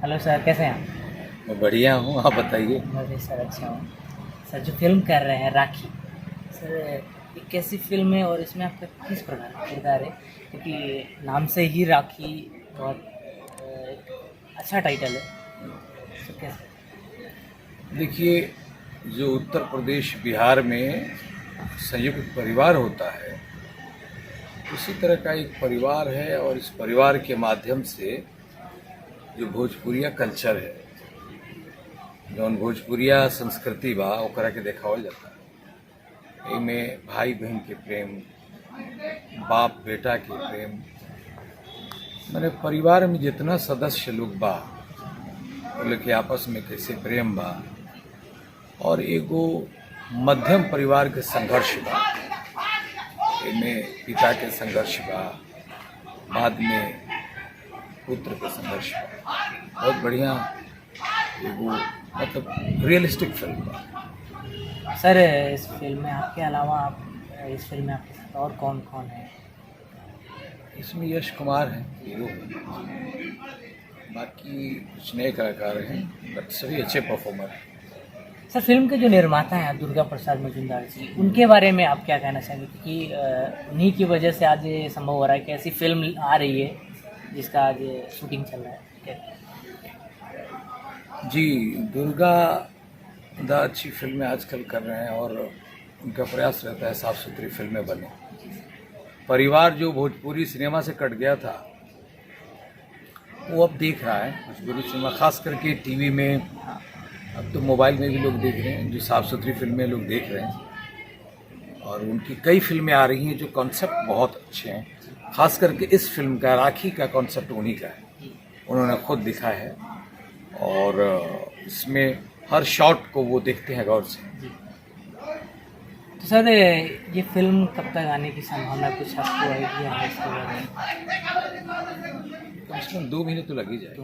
Hello sir, कैसे हैं आप? मैं बढ़िया हूँ। आप बताइए। मैं भी सर अच्छा हूँ। सर, जो फ़िल्म कर रहे हैं राखी, सर ये कैसी फ़िल्म है और इसमें आपका किस प्रकार का किरदार है? क्योंकि नाम से ही राखी बहुत एक अच्छा टाइटल है। सर कैसे? देखिए, जो उत्तर प्रदेश बिहार में संयुक्त परिवार होता है, उसी तरह का एक परिवार है और इस परिवार के माध्यम से जो भोजपुरिया कल्चर है, जौन भोजपुरिया संस्कृति बा ओकरा के देखावल जाता है। एमे भाई बहन के प्रेम, बाप बेटा के प्रेम, माने परिवार में जितना सदस्य लोग बा वो लोग के आपस में कैसे प्रेम बा और एगो मध्यम परिवार के संघर्ष बा। एमे पिता के संघर्ष बा, बाद में पुत्र के संघर्ष बा। बहुत बढ़िया एगो मतलब रियलिस्टिक फिल्म बा। सर, इस फ़िल्म में आपके अलावा इस फ़िल्म में आपके साथ और कौन-कौन है? इसमें यश कुमार हैं हीरो हैं, बाकी कुछ नए कलाकार हैं, बट सभी अच्छे परफॉर्मर हैं। सर, फ़िल्म के जो निर्माता हैं दुर्गा प्रसाद मजूमदार जी, उनके बारे में आप क्या कहना चाहेंगे? क्योंकि उन्हीं की वजह से आज ये संभव हो रहा है कि ऐसी फ़िल्म आ रही है जिसका आज शूटिंग चल रहा है। क्या? जी, दुर्गा दा अच्छी फिल्में आजकल कर रहे हैं और उनका प्रयास रहता है साफ सुथरी फिल्में बने। परिवार जो भोजपुरी सिनेमा से कट गया था वो अब देख रहा है भोजपुरी सिनेमा, खास करके टीवी में। अब तो मोबाइल में भी लोग देख रहे हैं, जो साफ सुथरी फिल्में लोग देख रहे हैं और उनकी कई फिल्में आ रही हैं जो कॉन्सेप्ट बहुत अच्छे हैं। खास करके इस फिल्म का, राखी का कॉन्सेप्ट उन्हीं का है, उन्होंने खुद लिखा है और इसमें हर शॉट को वो देखते हैं गौर से। तो सर, ये फ़िल्म कब तक आने की संभावना है? कुछ आपको आइडिया है इसके बारे में? कम से कम 2 महीने तो लग ही जाएगा।